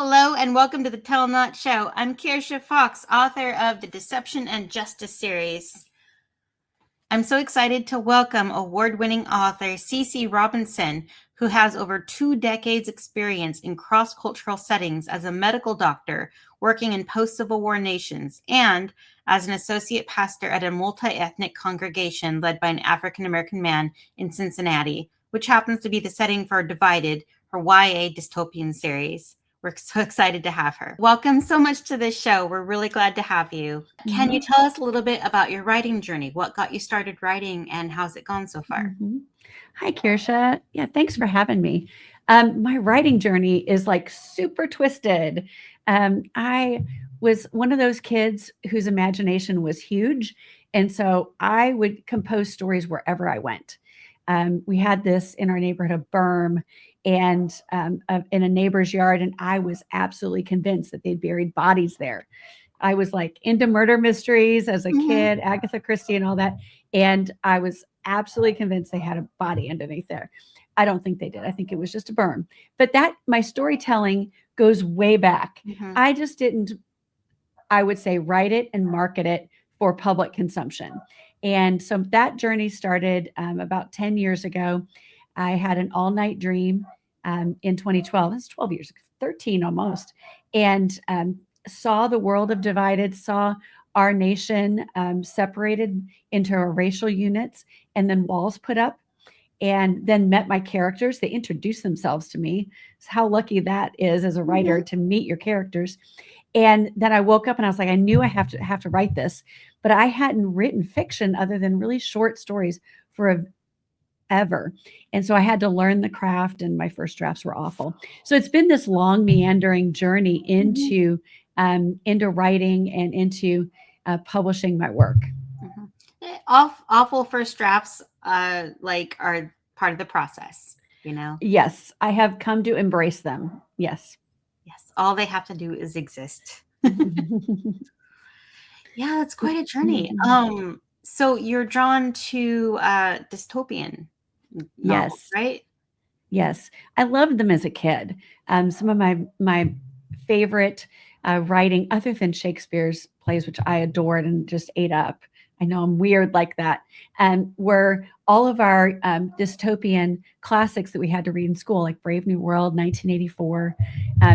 Hello and welcome to the Tell Not Show. I'm Kiersha Fox, author of the Deception and Justice series. I'm so excited to welcome award-winning author Cece Robinson, who has over 2 decades experience in cross-cultural settings as a medical doctor working in post-Civil War nations and as an associate pastor at a multi-ethnic congregation led by an African-American man in Cincinnati, which happens to be the setting for Divided, her YA dystopian series. We're so excited to have her. Welcome so much to this show. We're really glad to have you. Can you tell us a little bit about your writing journey? What got you started writing and how's it gone so far? Hi, Kiersha. Yeah, thanks for having me. My writing journey is like super twisted. I was one of those kids whose imagination was huge. And so I would compose stories wherever I went. We had this in our neighborhood, a berm, and in a neighbor's yard, and I was absolutely convinced that they'd buried bodies there. I was like into murder mysteries as a kid, Agatha Christie and all that. And I was absolutely convinced they had a body underneath there. I don't think they did. I think it was just a berm. But that my storytelling goes way back. I just didn't, I would say, write it and market it for public consumption. And so that journey started about 10 years ago. I had an all-night dream in 2012. It's 12 years, 13 almost. And saw the world of Divided, saw our nation separated into racial units, and then walls put up, and then met my characters. They introduced themselves to me. So how lucky that is as a writer to meet your characters. And then I woke up and I was like, I knew I have to write this, but I hadn't written fiction other than really short stories forever. And so I had to learn the craft, and my first drafts were awful. So it's been this long meandering journey into writing and into publishing my work. Awful first drafts are part of the process, you know? Yes, I have come to embrace them. Yes. All they have to do is exist. Yeah, it's quite a journey. So you're drawn to dystopian novels, right? Yes, I loved them as a kid. Some of my favorite writing, other than Shakespeare's plays, which I adored and just ate up. I know I'm weird like that. Were all of our dystopian classics that we had to read in school, like Brave New World, 1984.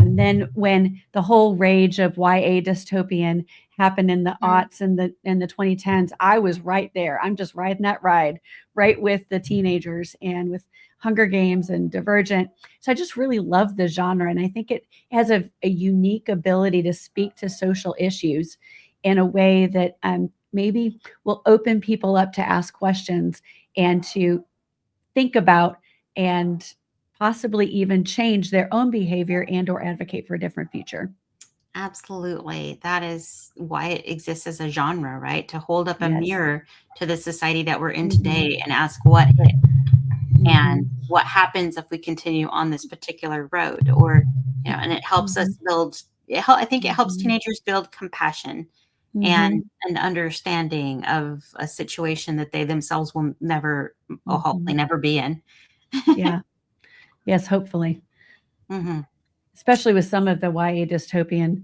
Then when the whole rage of YA dystopian happened in the aughts and the 2010s, I was right there. I'm just riding that ride, right with the teenagers and with Hunger Games and Divergent. So I just really love the genre, and I think it has a unique ability to speak to social issues in a way that maybe will open people up to ask questions and to think about and possibly even change their own behavior and or advocate for a different future. Absolutely. That is why it exists as a genre, right? To hold up a mirror to the society that we're in today and ask what hit and what happens if we continue on this particular road, or, you know, and it helps us build, I think it helps teenagers build compassion and an understanding of a situation that they themselves will never, hopefully never be in. Yeah. Yes, hopefully. Especially with some of the YA dystopian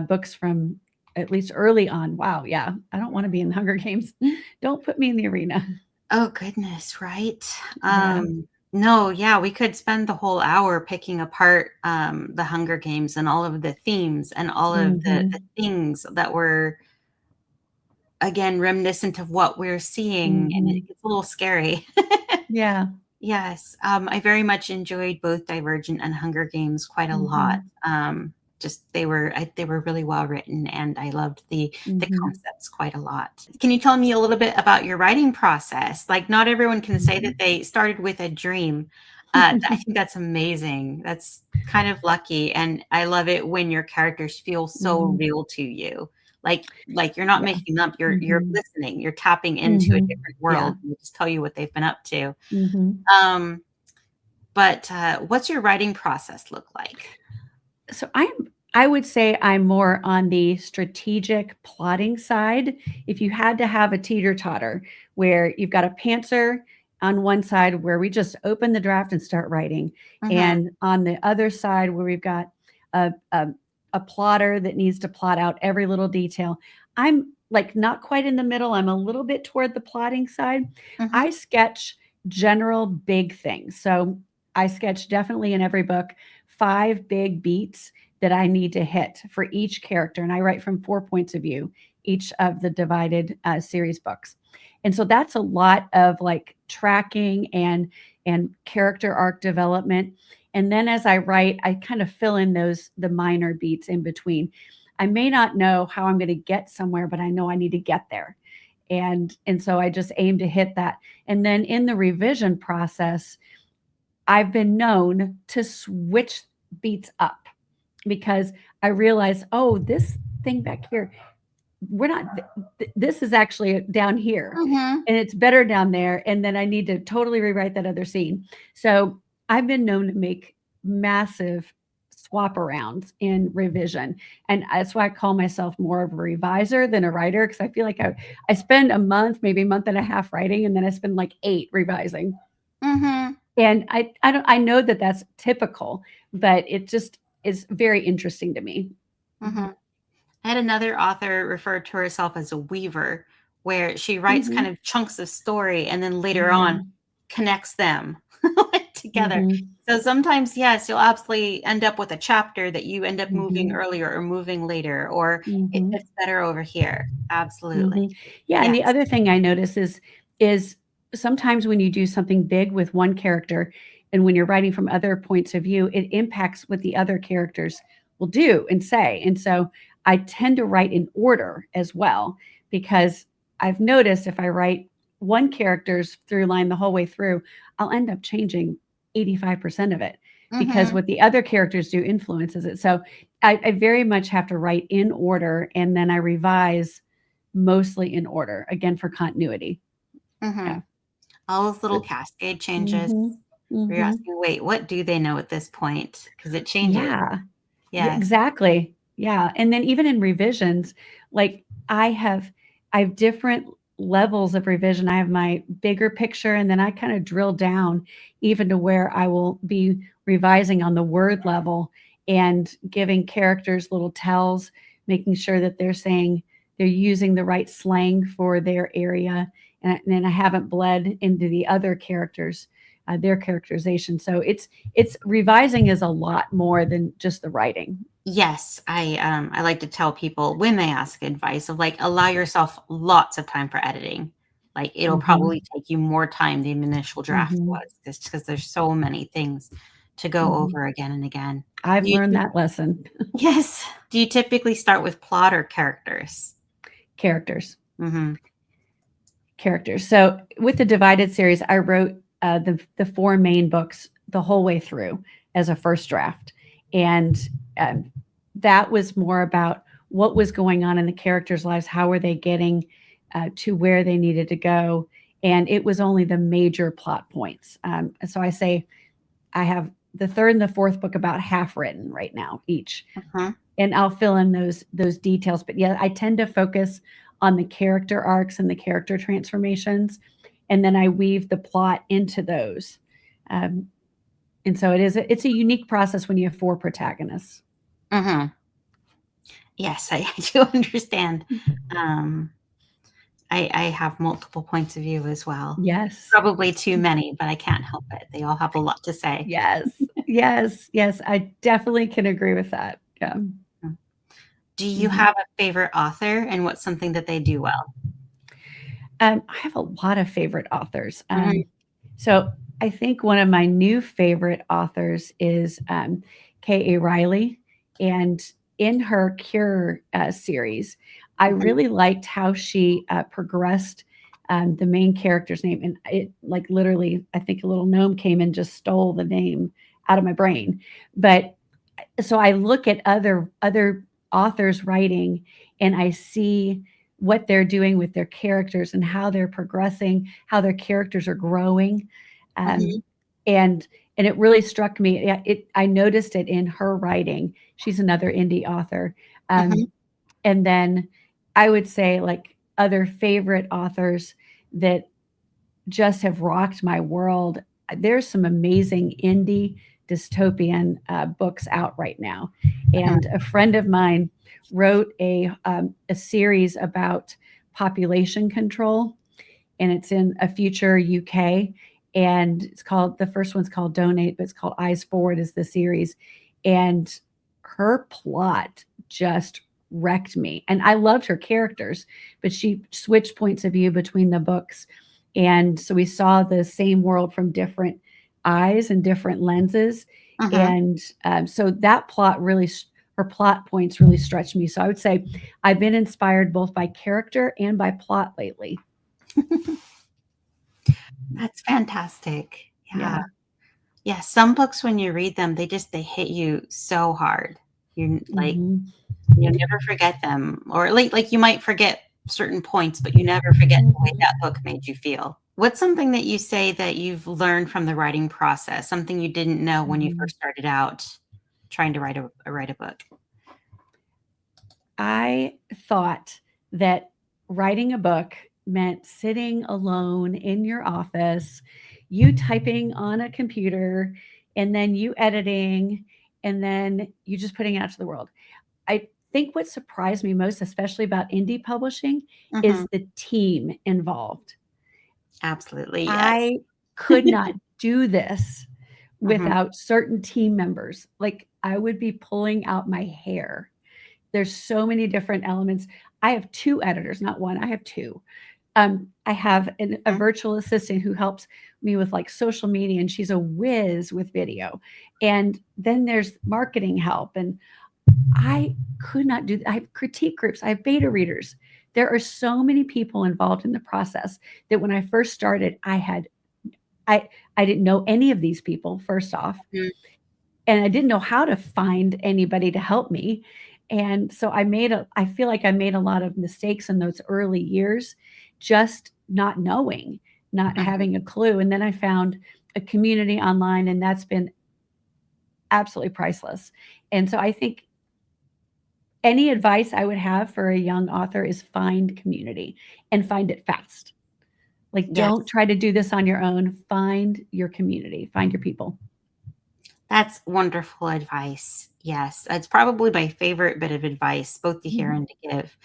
books from at least early on. Wow. Yeah. I don't want to be in the Hunger Games. Don't put me in the arena. Oh, goodness. Right. No, yeah, we could spend the whole hour picking apart the Hunger Games and all of the themes and all of the things that were, again, reminiscent of what we're seeing, and it gets a little scary. Yeah. Yes, I very much enjoyed both Divergent and Hunger Games quite a lot. Just they were really well written, and I loved the concepts quite a lot. Can you tell me a little bit about your writing process? Like, not everyone can say that they started with a dream. I think that's amazing. That's kind of lucky, and I love it when your characters feel so real to you. Like you're not making up, you're listening, you're tapping into a different world. And they just tell you what they've been up to. But what's your writing process look like? So I would say I'm more on the strategic plotting side. If you had to have a teeter-totter where you've got a pantser on one side where we just open the draft and start writing, and on the other side where we've got a plotter that needs to plot out every little detail. I'm like not quite in the middle. I'm a little bit toward the plotting side. Mm-hmm. I sketch general big things. So I sketch definitely in every book 5 big beats that I need to hit for each character. And I write from 4 points of view, each of the divided series books. And so that's a lot of like tracking and character arc development. And then as I write, I kind of fill in the minor beats in between. I may not know how I'm going to get somewhere, but I know I need to get there. And so I just aim to hit that. And then in the revision process, I've been known to switch beats up because I realize, oh, this thing back here, we're not, this is actually down here Mm-hmm. and it's better down there. And then I need to totally rewrite that other scene. So I've been known to make massive swap arounds in revision. And that's why I call myself more of a reviser than a writer, because I feel like I spend a month, maybe a month and a half writing, and then I spend like 8 revising. Mm-hmm. And I know that that's typical, but it just is very interesting to me. Mm-hmm. I had another author refer to herself as a weaver, where she writes kind Mhm. of chunks of story and then later on Mm. connects them together. Mhm. So sometimes, yes, you'll absolutely end up with a chapter that you end up moving Mhm. earlier or moving later, or it Mhm. fits better over here. Absolutely. Mhm. Yeah, and Yes. the other thing I notice is sometimes when you do something big with one character and when you're writing from other points of view, it impacts what the other characters will do and say. And so I tend to write in order as well because I've noticed if I write one character's through line the whole way through, I'll end up changing 85% of it because Mm-hmm. what the other characters do influences it. So I very much have to write in order and then I revise mostly in order, again, for continuity. Mm-hmm. Yeah. All those little So cascade changes mhm, where you're mhm. asking, wait, what do they know at this point? Because it changes. Yeah. Yeah, Yes. exactly. Yeah, and then even in revisions, like, I have different levels of revision. I have my bigger picture, and then I kinda drill down even to where I will be revising on the word level and giving characters little tells, making sure that they're using the right slang for their area, and then I haven't bled into the other characters, their characterization. So it's revising is a lot more than just the writing. Yes, I like to tell people when they ask advice of like allow yourself lots of time for editing. Like it'll Mhm, probably take you more time than the initial draft mhm, was, just because there's so many things to go mhm. over again and again. I've Do you learned that lesson. yes. Do you typically start with plot or characters? Characters, Mhm. characters. So with the divided series, I wrote the 4 main books the whole way through as a first draft, and um, that was more about what was going on in the characters' lives, how were they getting to where they needed to go, and it was only the major plot points. So I say I have the third and the fourth book about half written right now each, Mhm. and I'll fill in those details. But yeah, I tend to focus on the character arcs and the character transformations, and then I weave the plot into those. Um, and so it's a unique process when you have 4 protagonists. Mhm. Yes, I I do understand. Um, I have multiple points of view as well. Yes. Probably too many, but I can't help it. They all have a lot to say. Yes. Yes. Yes. I definitely can agree with that. Yeah. Mm. Do you Mhm. have a favorite author and what's something that they do well? I have a lot of favorite authors. Mhm, So I think one of my new favorite authors is K.A. Riley. And in her Cure series, I mhm, really liked how she progressed the main character's name. And it, like, literally, I think a little gnome came and just stole the name out of my brain. But so I look at other authors writing and I see what they're doing with their characters and how they're progressing, how their characters are growing. mhm, Um, and and it really struck me. I noticed it in her writing. She's another indie author. mhm, And then I would say like other favorite authors that just have rocked my world. there's some amazing indie dystopian books out right now. Mhm. And a friend of mine wrote a series about population control, and it's in a future UK. And it's called, the first one's called Donate, but it's called Eyes Forward is the series. And her plot just wrecked me. And I loved her characters, but she switched points of view between the books. And so we saw the same world from different eyes and different lenses. Mhm. And so that plot really, her plot points really stretched me. So I would say I've been inspired both by character and by plot lately. That's fantastic. Yeah. Yeah, some books when you read them, they hit you so hard. You like Mhm. you'll never forget them, or like you might forget certain points, but you never forget the way that book made you feel. What's something that you say that you've learned from the writing process? Something you didn't know when you Mhm. first started out trying to write a book? I thought that writing a book meant sitting alone in your office, you typing on a computer, and then you editing, and then you just putting it out to the world. I think what surprised me most, especially about indie publishing, Mhm. is the team involved. Absolutely, yes. I could not do this Mhm. without certain team members. Like, I would be pulling out my hair. There's so many different elements. I have 2 editors, not 1, I have 2. I have a Mhm. virtual assistant who helps me with, like, social media, and she's a whiz with video. And then there's marketing help, and I could not do. I have critique groups, I have beta readers. There are so many people involved in the process that when I first started, I I didn't know any of these people, first off, Mhm. and I didn't know how to find anybody to help me. And so I feel like I made a lot of mistakes in those early years, just not knowing, not Mhm. having a clue. And then I found a community online, and that's been absolutely priceless. And so I think any advice I would have for a young author is find community and find it fast. Like, don't Yes. try to do this on your own. Find your community, find your people. That's wonderful advice. Yes, it's probably my favorite bit of advice, both to hear Mhm. and to give,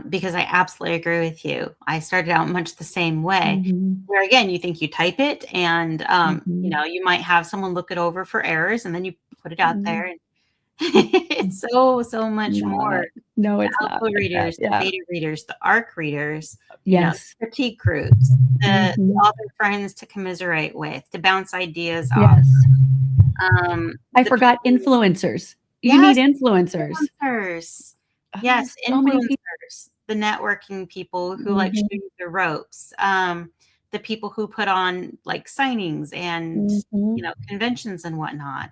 because I absolutely agree with you. I started out much the same way, Mhm. where again, you think you type it and, Mhm. you might have someone look it over for errors, and then you put it out there, Mhm. and it's so much more. Not no, The it's not alpha like that. readers, the Yeah. beta readers, the ARC readers, Yes. critique groups, the Mhm. author friends to commiserate with, to bounce ideas off, Yes. I the forgot people. influencers. You need Yes, influencers. influencers. Oh, Yes, so many people. influencers, the networking people who, like, show Mhm. you the ropes, the people who put on, like, signings and, Mhm. conventions and whatnot.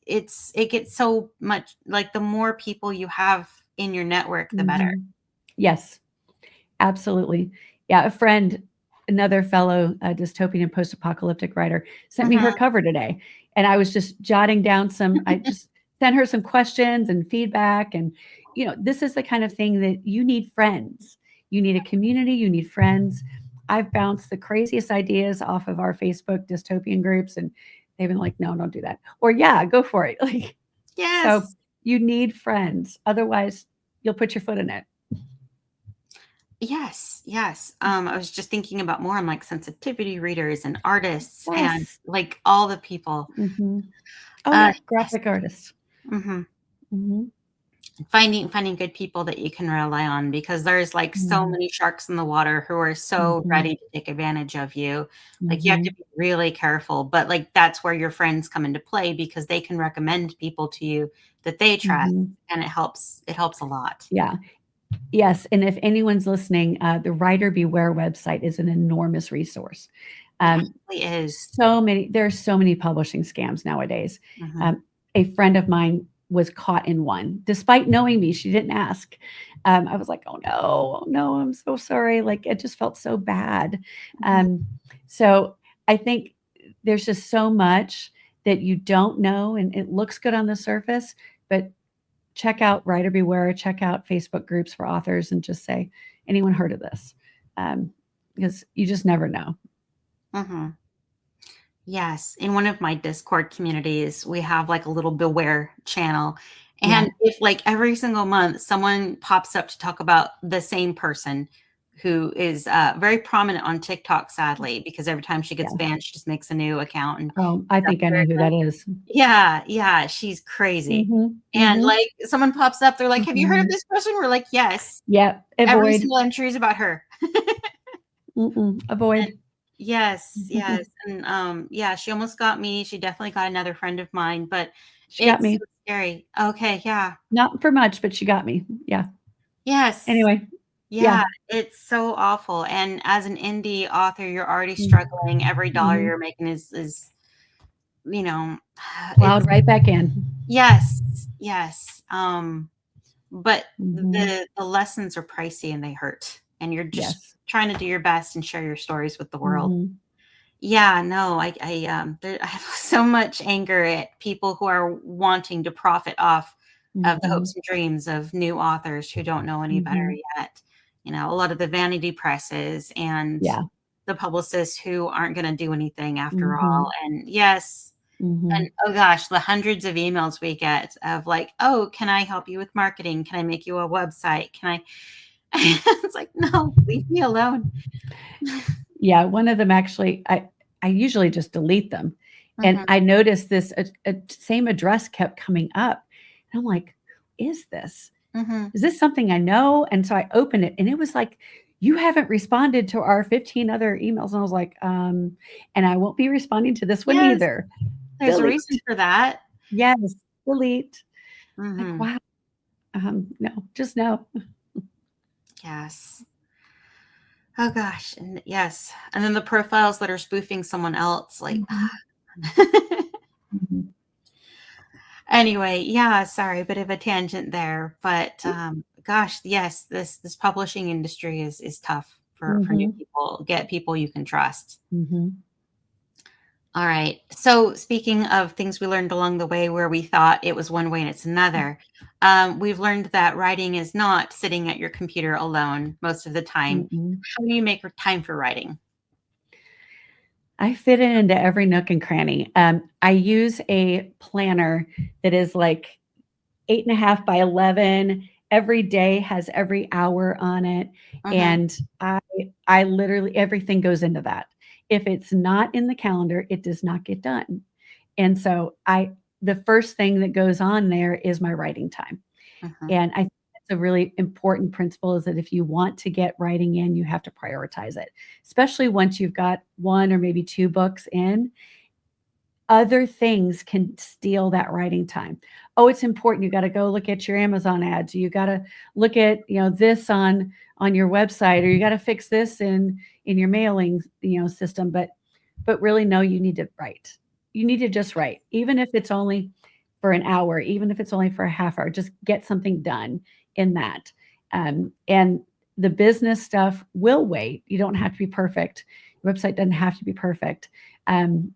It gets so much like, the more people you have in your network, the better. Mhm. Yes. Absolutely. Yeah, a friend, another fellow, dystopian and post-apocalyptic writer, sent me her Mhm. cover today, and I was just jotting down I just sent her some questions and feedback, and, this is the kind of thing that you need friends. You need a community, you need friends. I've bounced the craziest ideas off of our Facebook dystopian groups, and they've been like, "No, don't do that," or, "Yeah, go for it." Like, so Yes. you need friends, otherwise you'll put your foot in it. Yes, yes. I was just thinking about more on, like, sensitivity readers and artists and, Yes. like, all the people. Mhm. Oh, yeah, Yes. graphic artists. Mhm. Mhm, Finding good people that you can rely on, because there's, like, so mhm, many sharks in the water who are so mhm, ready to take advantage of you. Like, you have to mhm, be really careful, but, like, that's where your friends come into play, because they can recommend people to you that they trust, mhm. and it helps a lot. Yeah. Yes, and if anyone's listening, the Writer Beware website is an enormous resource. It Um, actually is. there are so many publishing scams nowadays. Mhm, Um, a friend of mine was caught in one. Despite knowing me, she didn't ask. I was like, "Oh, no. Oh, no, I'm so sorry." Like, it just felt so bad. mhm. Um, so I think there's just so much that you don't know, and it looks good on the surface, but check out Writer Beware, check out Facebook groups for authors, and just say, "Anyone heard of this?" Um, because you just never know. Mhm. Yes. In one of my Discord communities, we have like a little Beware channel. Yeah. And if like every single month someone pops up to talk about the same person who is very prominent on TikTok, sadly, because every time she gets Yeah. banned, she just makes a new account and Oh, I stuff think I know her. who that is. Yeah, yeah, she's crazy. Mhm. And Mhm. like someone pops up, they're like, "Have you heard of Mhm. this person?" We're like, "Yes." Yeah. Every Avoid. single entry is about her. Mm-mm. And Avoid. yes, yes. And yeah, she almost got me. She definitely got another friend of mine, but She got it's me. so scary. Okay, yeah. Not for much, but she got me. Yeah. Yes. Anyway, Yeah, yeah. it's so awful. And as an indie author, you're already Mm. struggling. Every dollar Mhm. you're making is, you know, it's Plowed right back in. yes, yes. But Mhm. the lessons are pricey and they hurt. And you're just Yes. trying to do your best and share your stories with the world. Mhm. Yeah, no, I have so much anger at people who are wanting to profit off of the hopes Mhm. and dreams of new authors who don't know any better Mhm. yet. You know, a lot of the vanity presses and Yeah. the publicists who aren't going to do anything after all. Mhm. And yes, and Mhm. oh gosh, the hundreds of emails we get of like, "Oh, can I help you with marketing? Can I make you a website? Can I?" It's like, no, leave me alone. Yeah, one of them actually, I usually just delete them, and Hmm. I noticed this same address kept coming up, and I'm like, "Who is this? Hmm. Is this something I know?" And so I opened it, and it was like, "You haven't responded to our 15 other emails." And I was like, "And I won't be responding to this one Yes, either." there's a reason Delete. for that. Yes, delete. Like, Hmm. wow. No, just no. Yes. Oh gosh, and yes, and then the profiles that are spoofing someone else, like Mhm, mhm. anyway, yeah, sorry, bit of a tangent there, but gosh, yes, this publishing industry is tough for new Mhm, people. Get people you can trust. mhm. All right. So speaking of things we learned along the way where we thought it was one way and it's another, we've learned that writing is not sitting at your computer alone most of the time. Mm-mm. How do you make time for writing? I fit it into every nook and cranny. I use a planner that is like 8.5 by 11. Every day has every hour on it, Hmm. and I literally everything goes into that. If it's not in the calendar, it does not get done. And so I the first thing that goes on there is my writing time. Hmm. And I think that's a really important principle is that if you want to get writing in, you have to prioritize it, especially once you've got one or maybe two books in. Other things can steal that writing time. Oh, it's important. You got to go look at your Amazon ads. You got to look at this on your website, or you got to fix this in your mailing system. But really, no, you need to write. You need to just write, even if it's only for an hour, even if it's only for a half hour. Just get something done in that. And the business stuff will wait. You don't have to be perfect. Your website doesn't have to be perfect. Um,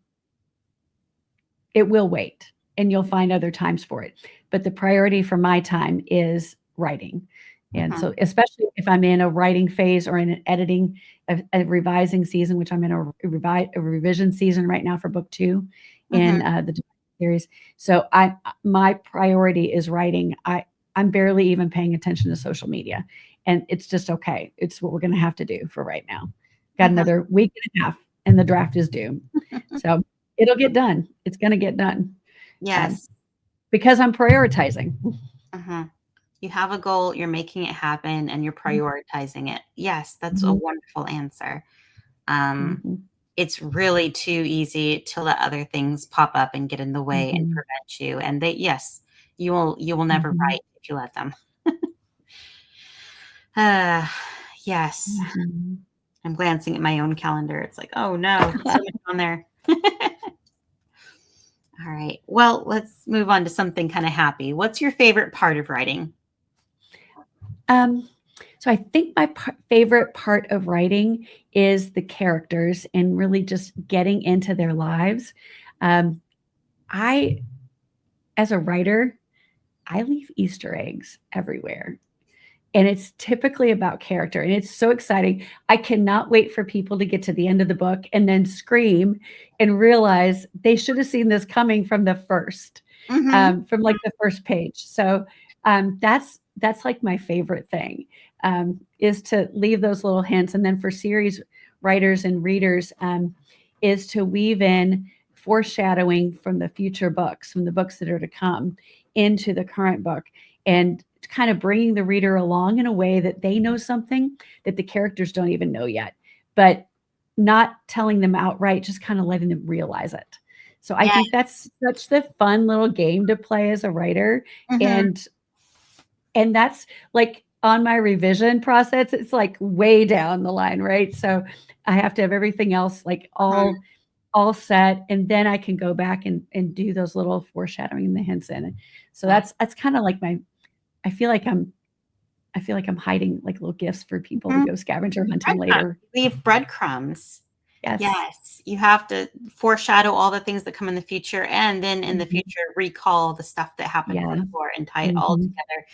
it will wait, and you'll find other times for it. But the priority for my time is writing. And Hmm. so, especially if I'm in a writing phase or in an editing, a revising season, which I'm in a revision season right now for book two in Hmm. the series. So, my priority is writing. I'm barely even paying attention to social media, and it's just okay. It's what we're going to have to do for right now. Got Hmm. another week and a half, and the draft is due. So it'll get done. It's going to get done um, Yes. because I'm prioritizing. Hmm. You have a goal, you're making it happen, and you're prioritizing it. Yes, that's a Mhm, wonderful answer. Um, mhm, it's really too easy to let other things pop up and get in the way and mhm, prevent you. And they, yes, you will never mhm, write if you let them. Uh, yes, mhm. I'm glancing at my own calendar. It's like, oh no, so much on there. All right. Well, let's move on to something kind of happy. What's your favorite part of writing? um, so I think my favorite part of writing is the characters and really just getting into their lives. Um, I, as a writer, I leave Easter eggs everywhere. and it's typically about character, and it's so exciting. I cannot wait for people to get to the end of the book and then scream and realize they should have seen this coming from the first, Mm-hmm. from like the first page. So that's like my favorite thing, is to leave those little hints, and then for series writers and readers, is to weave in foreshadowing from the future books, from the books that are to come, into the current book, and kind of bringing the reader along in a way that they know something that the characters don't even know yet, but not telling them outright, just kind of letting them realize it. So I Yeah. think that's such the fun little game to play as a writer. Mm-hmm. And that's like on my revision process, it's like way down the line, right? So I have to have everything else like all set, and then I can go back and do those little foreshadowing and the hints in it. So Yeah. that's kind of like my, I feel like I'm I feel like I'm hiding like little gifts for people to Mm-hmm. go scavenger hunting Breadcrumbs. later. Leave breadcrumbs. Yes. Yes, you have to foreshadow all the things that come in the future, and then in the Mhm. future recall the stuff that happened Yeah. before and tie it all Mhm. together.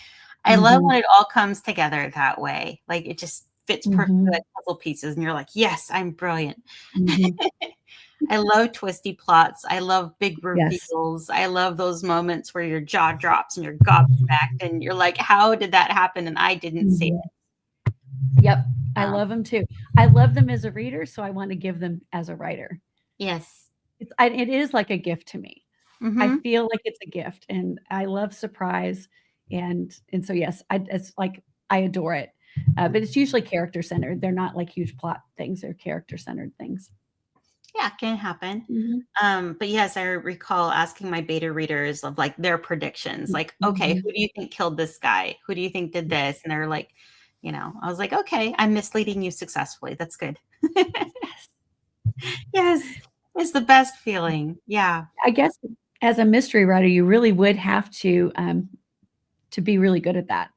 I love Mhm. when it all comes together that way. Like it just fits perfectly like Mhm. puzzle pieces, and you're like, yes, I'm brilliant. Mhm. I love twisty plots. I love big Yes. reveals. I love those moments where your jaw drops and you're gobsmacked and you're like, how did that happen? And I didn't see Mhm. it. Yep. I Um, love them too. I love them as a reader, so I want to give them as a writer. yes. It is like a gift to me. I Mm-hmm. feel like it's a gift, and I love surprise, and so yes, it's like I adore it. But it's usually character centered. They're not like huge plot things. They're character centered things. Yeah, it can happen. Mhm. But yes, I recall asking my beta readers of like their predictions, like, okay, Mhm. who do you think killed this guy? Who do you think did this? And they're like, I was like, okay, I'm misleading you successfully. That's good. Yes. Yes, it's the best feeling. Yeah. I guess as a mystery writer, you really would have to be really good at that,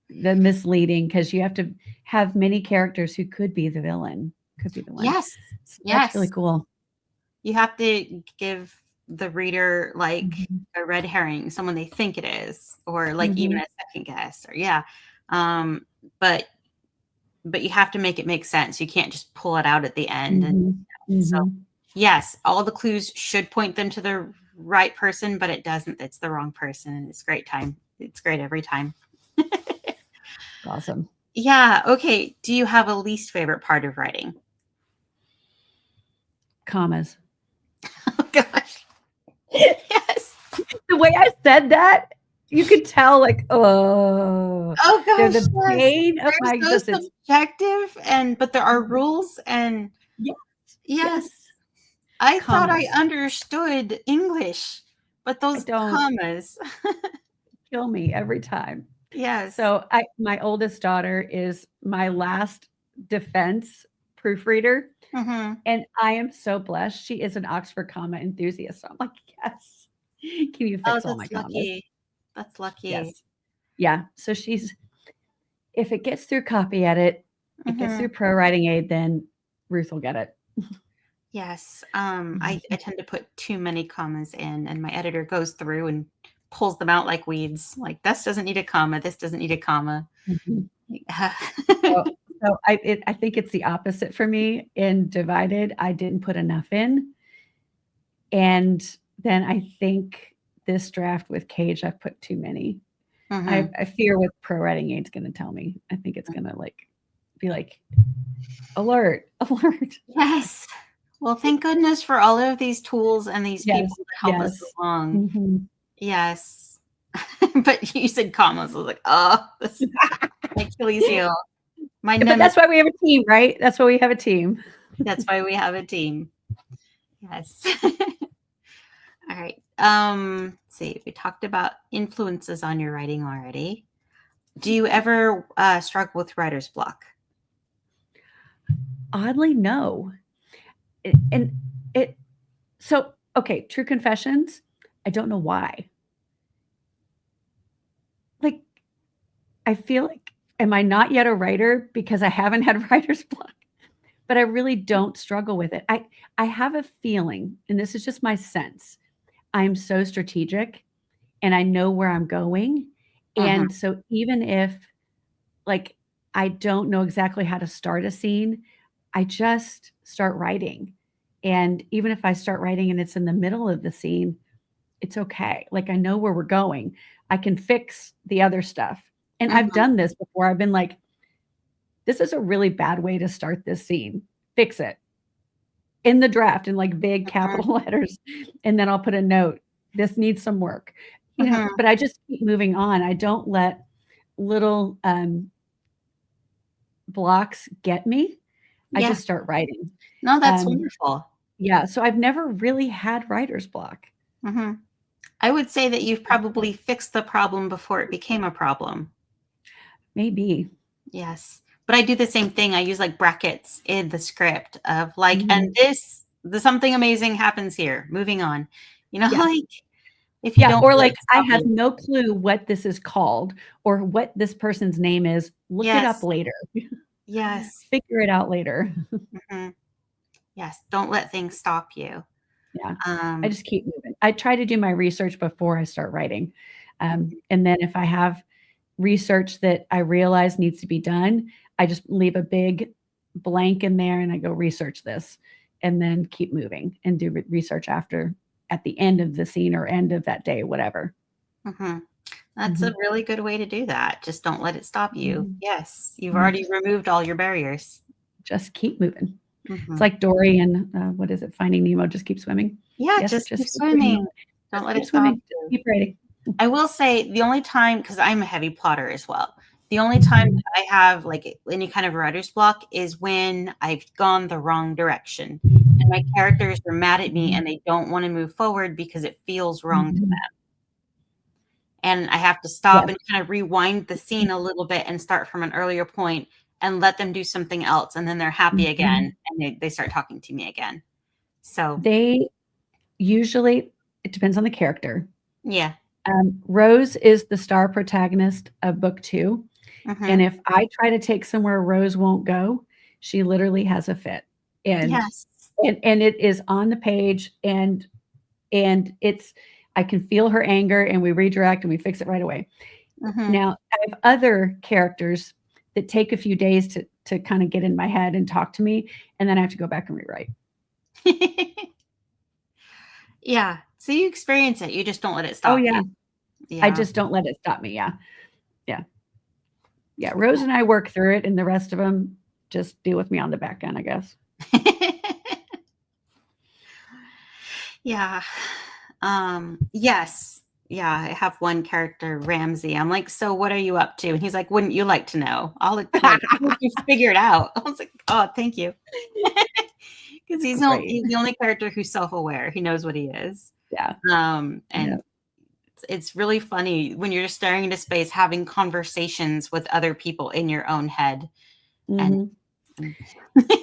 the misleading, because you have to have many characters who could be the villain, could be the one. Yes. So that's really Yes. cool. You have to give the reader like Mhm. a red herring, someone they think it is, or like even Mhm. a second guess, or yeah. Um, but you have to make it make sense. You can't just pull it out at the end. And Mhm. so, Mhm. yes, all the clues should point them to the right person, but it doesn't. It's the wrong person. And it's great time. It's great every time. Awesome. Yeah. Okay. Do you have a least favorite part of writing? Commas. Oh, gosh. Yes. The way I said that, you could tell like, oh, Oh, they're gosh. the Yes. bane of my They're so existence. subjective, but there are rules. And Yes, yes, yes. I thought I Commas. understood English, but I those don't. commas. Kill me every time. Yes. So my oldest daughter is my last defense proofreader, Hmm. and I am so blessed. She is an Oxford comma enthusiast. So I'm like, yes. Can you Oh, fix all my that's commas? lucky. That's lucky. Yes. Yeah. So she's, if it gets through copy edit, it gets through Hmm. pro writing aid, then Ruth will get it. Yes. I Mhm. tend to put too many commas in, and my editor goes through and pulls them out like weeds. Like, this doesn't need a comma. This doesn't need a comma. Mhm. So, I think it's the opposite for me. In Divided, I didn't put enough in, and then I think this draft with Cage, I've put too many. Hmm. I fear what pro writing aid's going to tell me. I think it's going to like be like alert, alert. Yes. Well, thank goodness for all of these tools and these people Yes, that help us yes. along. Mhm. Yes. But you said commas. I was like, oh, this my Achilles heel. My But nemesis. that's why we have a team, right? That's why we have a team. That's why we have a team. Yes. All right. Let's see. We talked about influences on your writing already. Do you ever struggle with writer's block? Oddly, no. And it, so okay, true confessions, I don't know why. Like, I feel like, am I not yet a writer because I haven't had writer's block? But I really don't struggle with it. I have a feeling, and this is just my sense. I'm so strategic and I know where I'm going. Hmm. And so even if like I don't know exactly how to start a scene, I just start writing. And even if I start writing and it's in the middle of the scene, it's okay. Like I know where we're going. I can fix the other stuff. And I've Mhm. done this before. I've been like, this is a really bad way to start this scene. Fix it in the draft in like big Mhm. capital letters. And then I'll put a note. This needs some work. Mhm. But I just keep moving on. I don't let little blocks get me. I Yeah. just start writing. No, that's Um, wonderful. yeah, so I've never really had writer's block. Mhm. I would say that you've probably fixed the problem before it became a problem. Maybe. Yes. But I do the same thing. I use like brackets in the script of like, and Mhm. the something amazing happens here. Moving on. Yeah. Like if you Yeah, don't or let like it I stop have you. no clue what this is called or what this person's name is. Look it up Yes. later. Yes. Figure it out later. Mhm. Yes. Don't let things stop you. Yeah. I Um, just keep moving. I try to do my research before I start writing. mhm. And then if I have research that I realize needs to be done, I just leave a big blank in there and I go research this and then keep moving and do research after at the end of the scene or end of that day, whatever. Mhm. That's a Mhm. really good way to do that. Just don't let it stop you. Mhm. Yes. You've Yeah, already removed all your barriers. just keep moving. It's Mhm. like Dory and what is it? Finding Nemo. Just keep swimming. Yeah. Yep, Just keep just keep swimming. swimming. Don't Just let keep it stop swimming. Just you. keep writing. I will say the only time, because I'm a heavy plotter as well, the only time Mhm. that I have like any kind of writer's block is when I've gone the wrong direction and my characters are mad at me Mhm. and they don't want to move forward because it feels wrong to them. Mhm. And I have to stop Yes. and kind of rewind the scene a little bit and start from an earlier point and let them do something else. And then they're happy again Mhm. and they start talking to me again. So, They usually, it depends on the character. yeah. Rose is the star protagonist of book 2, and Hmm. if I try to take somewhere Rose won't go, she literally has a fit, and Yes. and it is on the page, and it's I can feel her anger, and we redirect, and we fix it right away. Hmm. Now, I have other characters that take a few days to kinda get in my head and talk to me, and then I have to go back and rewrite. Yeah. So you experience it. You just don't let it Oh, stop you. yeah. I Yeah. just don't let it stop me, yeah. Yeah. Yeah, Rose and I work through it, and the rest of them just deal with me on the back end, I guess. Yeah. Yes. Yeah, I have one character, Ramsey. I'm like, "So what are you up to?" And he's like, "Wouldn't you like to know?" Like, "Help you figure it out." I was like, "Oh, thank you." Because Great. he's the only character who's self-aware. He knows what he is. Yeah, yeah. And it's really funny when you're just staring into space, having conversations with other people in your own head. And, Mhm. and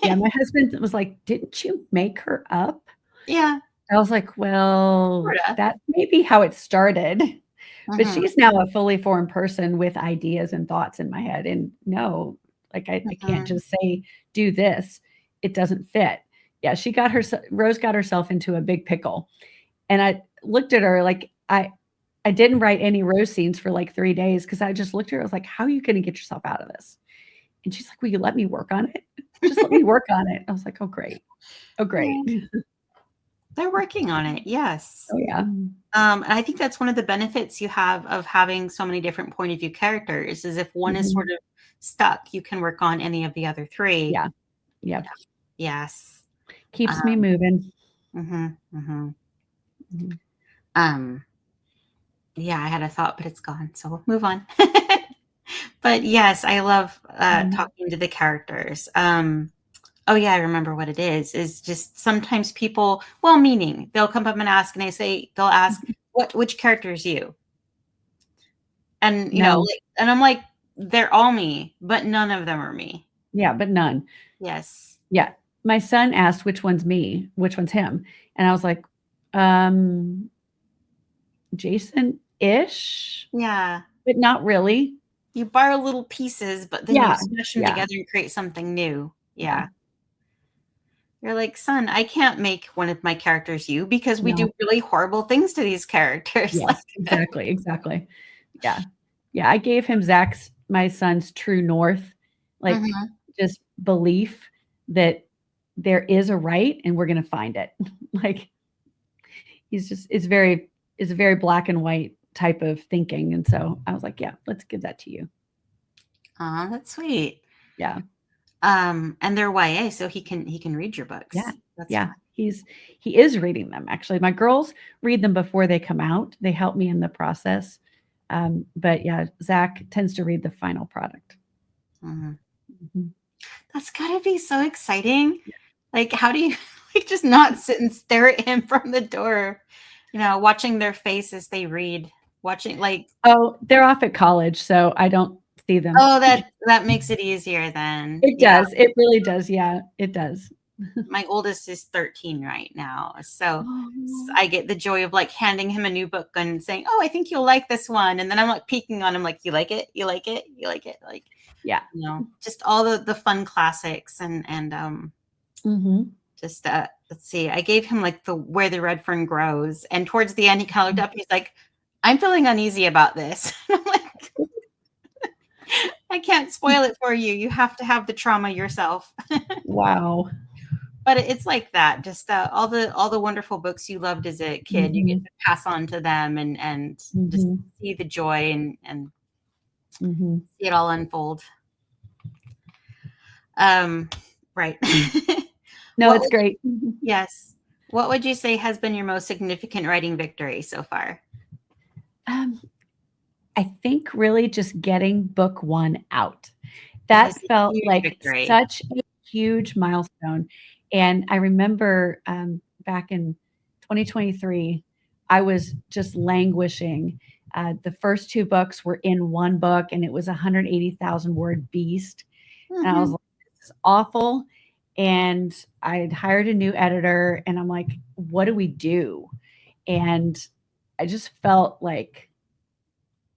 Yeah, my husband was like, "Didn't you make her up?" yeah, I was like, "Well, sorta. that's maybe how it started." But Mhm, she's now a fully formed person with ideas and thoughts in my head, and no, like, I can't mhm. just say, "Do this." It doesn't fit. Yeah, she got herself Rose got herself into a big pickle, and I looked at her like I didn't write any Rose scenes for, like, 3 days because I just looked at her, I was like, "How are you gonna get yourself out of this?" And she's like, "Will you let me work on it? Just let me work on it." I was like, "Oh, great. Oh, great." Yeah, they're working on it, yes. Oh, yeah. And I think that's one of the benefits you have of having so many different point of view characters is if one is Mhm. sort of stuck, you can work on any of the other 3. Yeah. Yep. Yes. Keeps me Um, moving. mhm, mhm. Mhm. Um, yeah, I had a thought, but it's gone, so we'll move on. But yes, I love, Mhm. talking to the characters. Oh, yeah, I remember what it is just sometimes people well-meaning, they'll come up and ask, and they'll ask, Mhm. Which character is you?" And, No. like and I'm like, "They're all me, but none of them are me." Yeah, but none. Yes. Yeah. My son asked which one's me, which one's him, and I was like, um, Jason-ish, Yeah. but not really. You borrow little pieces, but then you Yeah. smush them Yeah. together and create something new. Yeah. Yeah. You're like, "Son, I can't make one of my characters you because we No. do really horrible things to these characters." Like Yes. Exactly, exactly. Yeah. Yeah, I gave him Zach's my son's true north, like Mhm. just belief that there is a right and we're going to find it. Like he's just it's a very black and white type of thinking. And so I was like, yeah, let's give that to you. Aw, that's sweet. Yeah. And they're YA, so he can read your Yeah. books. That's Yeah. fun. He is reading them actually. My girls read them before they come out. They help me in the process. But yeah, Zach tends to read the final product. Mhm. Mhm. That's gotta be so exciting. Like, how do you like just not sit and stare at him from the door, watching their face as they read, watching like Oh, they're off at college, so I don't see them. oh, that makes it easier then. It Yeah. does. It really does. Yeah, it does. My oldest is 13 right now, so Oh, I get the joy of like handing him a new book and saying, "Oh, I think you'll like this one," and then I'm like peeking on him, like, "You like it? You like it? You like it?" Like, yeah. just all the fun classics and Mhm. just let's see, I gave him like the Where the Red Fern Grows, and towards the end, he kind of looked up. He's like, "I'm feeling uneasy about this." I'm like, "I can't spoil it for you. You have to have the trauma yourself." Wow. But it's like that. Just all the wonderful books you loved as a kid, you get Mhm. to pass on to them and just Mhm. see the joy and Mhm. see it all unfold. Um, right. No, What it's would great. yes. What would you say has been your most significant writing victory so far? Um, I think really just getting book 1 out. That That is a felt huge like victory. such a huge milestone, and I remember, back in 2023, I was just languishing. The first 2 books were in 1 book, and it was a 180,000 word beast, and I was Mhm, like, "This is awful," and I had hired a new editor, and I'm like, "What do we do?" And I just felt like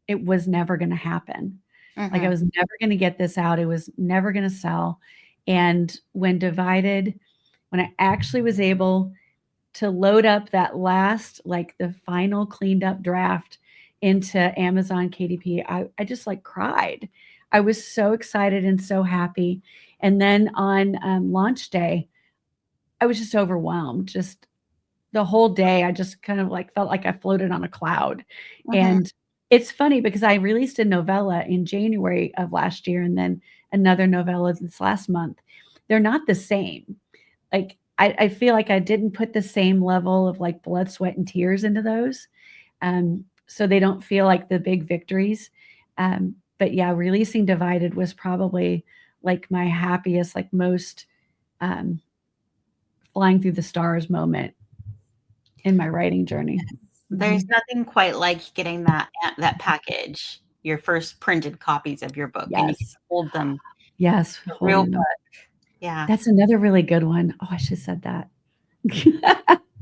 it was never gonna happen. Like, I mhm, was never gonna get this out, it was never gonna sell, and when I actually was able to load up that last like, the final cleaned up draft into Amazon KDP, I just, like, cried. I was so excited and so happy, and then on, launch day, I was just overwhelmed, just the whole day, I just kind of, like, felt like I floated on a cloud, mhm, and it's funny because I released a novella in January of last year and then another novella this last month. They're not the same. Like, I feel like I didn't put the same level of, like, blood, sweat, and tears into those, so they don't feel like the big victories, but yeah, releasing Divided was probably, like, my happiest, like, most, um, flying through the stars moment in my writing journey. there's Mhm. nothing quite like getting that package, your first printed copies of your book, and you get Yes. to hold them, Yes, the real holding them. book. Yeah. That's another really good one. Oh, I should have said that.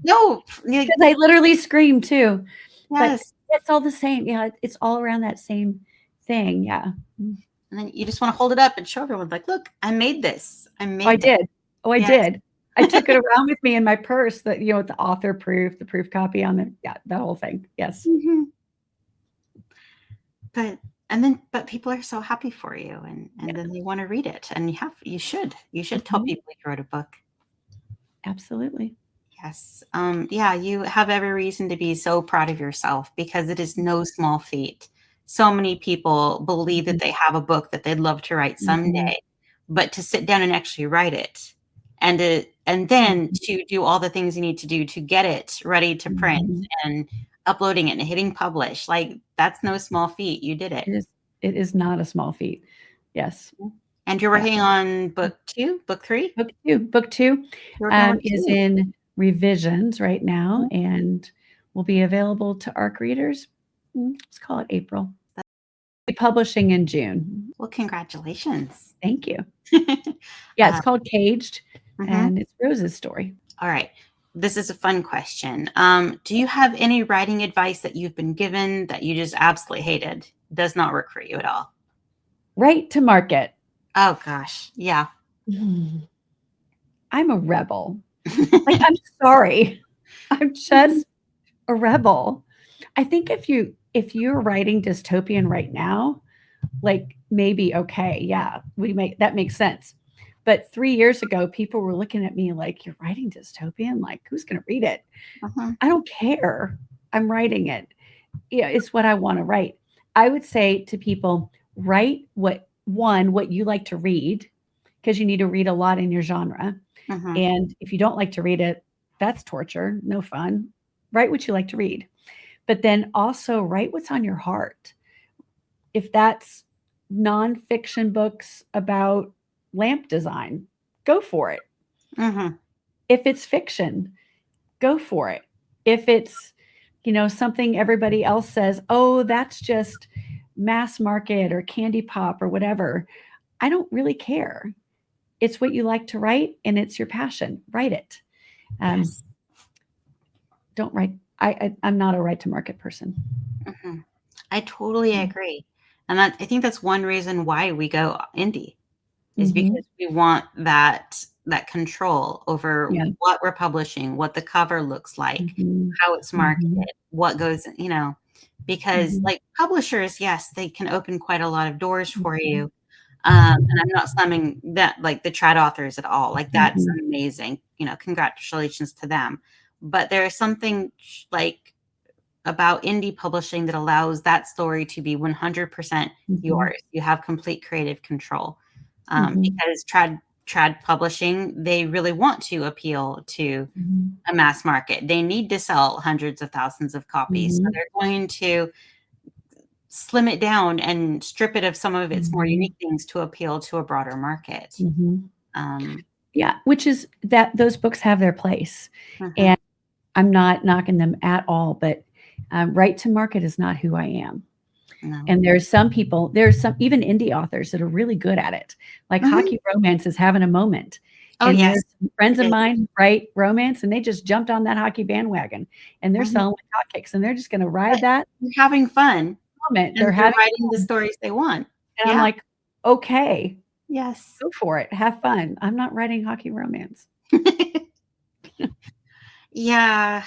No, Because I literally screamed too, but yes, it's all the same. Yeah, it's all around that same thing. Yeah. Mm. and then you just wanna hold it up and show everyone, like, "Look, I made this. I Oh, I made this." did. Oh, I Yes. did. I took it around with me in my purse that, with the author proof, the proof copy on it. Yeah, the whole thing. Yes. Mhm. But but people are so happy for you, and Yeah. then they wanna read it, and you should tell Mhm. people you wrote a book. Absolutely. Yes. Yeah, you have every reason to be so proud of yourself because it is no small feat. So many people believe that Mhm. they have a book that they'd love to write Mhm. someday, but to sit down and actually write it and then Mhm. to do all the things you need to do to get it ready to print Mhm. and uploading it and hitting publish, like that's no small feat. You did it. It is it is not a small feat. Yes. And you're Yeah. working on book 2, book 3? Book 2, You're working on book is 2. in revisions right now and will be available to ARC readers, let's call it April. Be publishing in June. Well, congratulations. Thank you. Yeah, it's Uh, called Caged, mhm. and it's Rose's story. All right. This is a fun question. Do you have any writing advice that you've been given that you just absolutely hated? Does not work for you at all? Right to market. Oh gosh. Yeah. Mm, I'm a rebel. Like, I'm sorry. I'm just a rebel. I think if you're writing dystopian right now, like maybe, okay, yeah, that makes sense. But 3 years ago, people were looking at me like, "You're writing dystopian? Like, who's gonna read it?" Mhm. I don't care. I'm writing it. Yeah, it's what I wanna write. I would say to people, write what you like to read, because you need to read a lot in your genre. Mhm. And if you don't like to read it, that's torture, no fun. Write what you like to read. But then also write what's on your heart. If that's nonfiction books about lamp design, go for it. Mhm. If it's fiction, go for it. If it's, something everybody else says, oh, that's just mass market or candy pop or whatever, I don't really care. It's what you like to write and it's your passion. Write it. Um, Yes. don't write. I'm not a right to market person. Mhm. I totally agree. And I think that's one reason why we go indie is Mm-hmm. because we want that control over Yeah. what we're publishing, what the cover looks like, Mm-hmm. how it's Mm-hmm. marketed, what goes, because Mm-hmm. like publishers, yes, they can open quite a lot of doors for Mm-hmm. you. And I'm not slamming that like the trad authors at all. Like that's Mm-hmm. amazing. Congratulations to them. But there is something like about indie publishing that allows that story to be 100% Mm-hmm. yours. You have complete creative control. Mm-hmm. Because trad publishing, they really want to appeal to Mm-hmm. a mass market. They need to sell hundreds of thousands of copies. So Mm-hmm. they're going to slim it down and strip it of some of its more Mm-hmm. unique things to appeal to a broader market. Mm-hmm. Um, Yeah, which is that those books have their place, mhm. and I'm not knocking them at all. But right to market is not who I am. No. And there's some even indie authors that are really good at it. Like Mhm. Hockey Romance is having a moment. Oh, And yes, there's some friends it of is. mine who write romance and they just jumped on that hockey bandwagon and they're Mhm. selling like hotcakes and they're just going to ride But that they're having fun, moment. They're and they're having writing the fun. stories they want. And I'm Yeah. like, okay, Yes. go for it. Have fun. I'm not writing hockey romance. Yeah.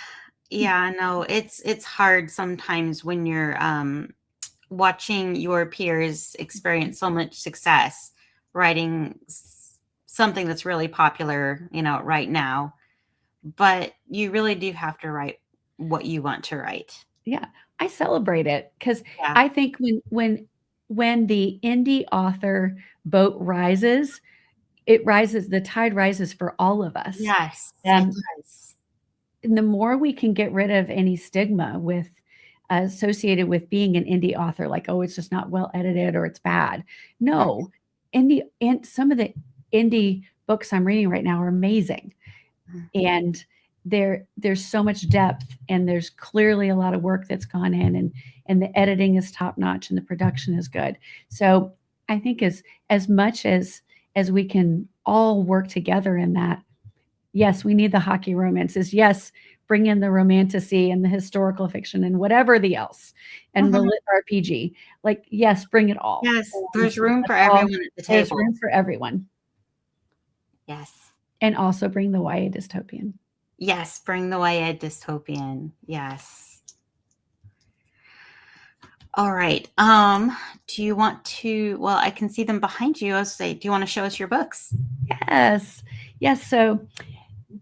Yeah, no, it's hard sometimes when you're, watching your peers experience so much success writing something that's really popular, right now. But you really do have to write what you want to write. Yeah, I celebrate it because Yeah. I think when the indie author boat rises, it rises, the tide rises for all of us. Yes, it Um, does. and the more we can get rid of any stigma with associated with being an indie author, like, oh, it's just not well edited or it's bad. Mhm, No, indie and some of the indie books I'm reading right now are amazing. mhm. And there's so much depth and there's clearly a lot of work that's gone in and the editing is top notch and the production is good. So I think as much as we can all work together in that, yes, we need the hockey romances. Yes, bring in the romantasy and the historical fiction and whatever the else and the Mhm. lit RPG. Like, yes, bring it all. Yes, And there's room for let's all, everyone at the there's table. room for everyone. Yes. And also bring the YA dystopian. Yes, bring the YA dystopian. Yes. All right. Do you want to, well, I can see them behind you. I was say, do you want to show us your books? Yes. Yes. So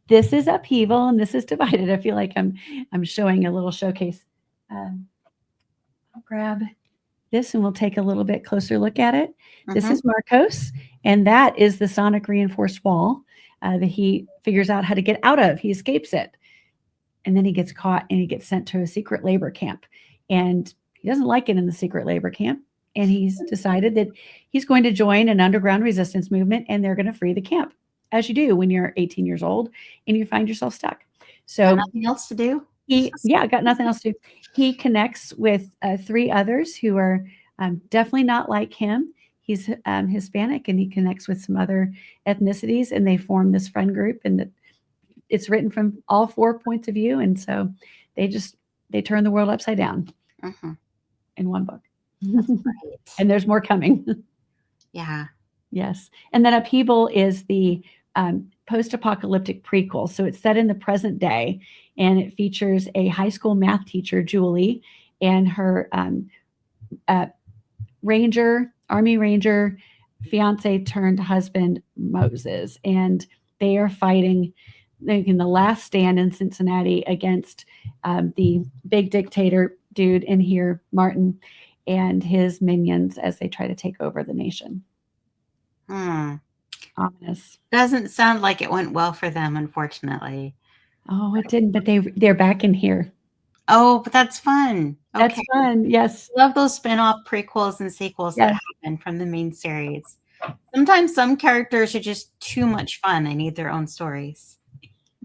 this is upheaval and this is divided. I feel like I'm showing a little showcase. I'll grab this and we'll take a little bit closer look at it. This Mhm. is Marcos, and that is the sonic reinforced wall that he figures out how to get out of. He escapes it, and then he gets caught and he gets sent to a secret labor camp. And he doesn't like it in the secret labor camp. And he's decided that he's going to join an underground resistance movement and they're going to free the camp, as you do when you're 18 years old and you find yourself stuck. Got So nothing else to do? got nothing else to do. He connects with three others who are definitely not like him. He's Hispanic and he connects with some other ethnicities and they form this friend group and it's written from all four points of view. And so they turn the world upside down Mhm. in one book. That's great. And there's more coming. Yeah. Yes. And then Upheaval is the post-apocalyptic prequel. So it's set in the present day, and it features a high school math teacher, Julie, and her ranger Army Ranger fiance turned husband Moses, and they are fighting in the last stand in Cincinnati against the big dictator dude in here, Martin, and his minions as they try to take over the nation. Ominous. Doesn't sound like it went well for them, unfortunately. Oh, it didn't, but they're back in here. Oh, but that's fun. Okay. That's fun. Yes. Love those spin-off prequels and sequels that happen from the main series. Sometimes some characters are just too much fun. They need their own stories.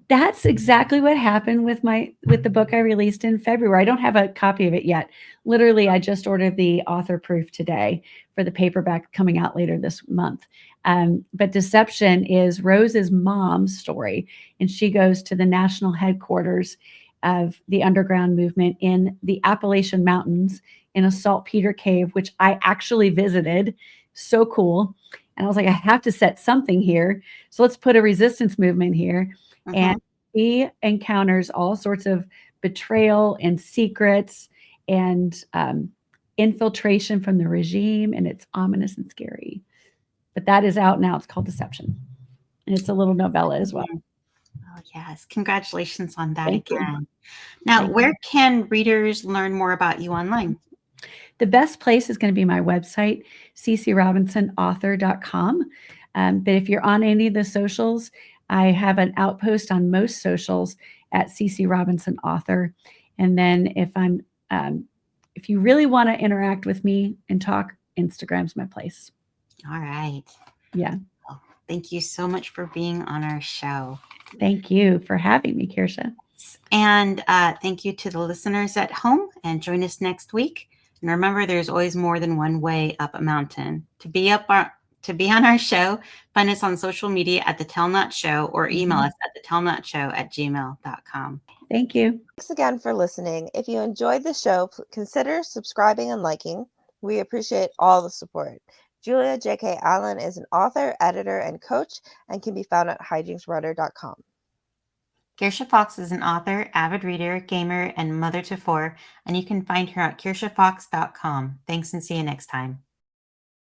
That's exactly what happened with the book I released in February. I don't have a copy of it yet. Literally, I just ordered the author proof today for the paperback coming out later this month. But Deception is Rose's mom's story, and she goes to the national headquarters of the underground movement in the Appalachian Mountains in a saltpeter cave, which I actually visited. So cool. And I was like, I have to set something here. So let's put a resistance movement here. And he encounters all sorts of betrayal and secrets and infiltration from the regime, and it's ominous and scary. But that is out now. It's called Deception, and it's a little novella as well. Oh, yes. Congratulations on that Thank again. you. Now, Thank where can readers learn more about you online? The best place is going to be my website, ccrobinsonauthor.com. But if you're on any of the socials, I have an outpost on most socials at CC Robinson Author. And then if you really want to interact with me and talk, Instagram's my place. All right. Yeah. Well, thank you so much for being on our show. Thank you for having me, Kirsha. And thank you to the listeners at home, and join us next week. And remember, there's always more than one way up a mountain. To be on our show, find us on social media at The Tell Not Show, or email us at thetellnotshow@gmail.com. Thank you. Thanks again for listening. If you enjoyed the show, consider subscribing and liking. We appreciate all the support. Julia J.K. Allen is an author, editor, and coach, and can be found at hijinksrudder.com. Kirsha Fox is an author, avid reader, gamer, and mother to four, and you can find her at kirshafox.com. Thanks, and see you next time.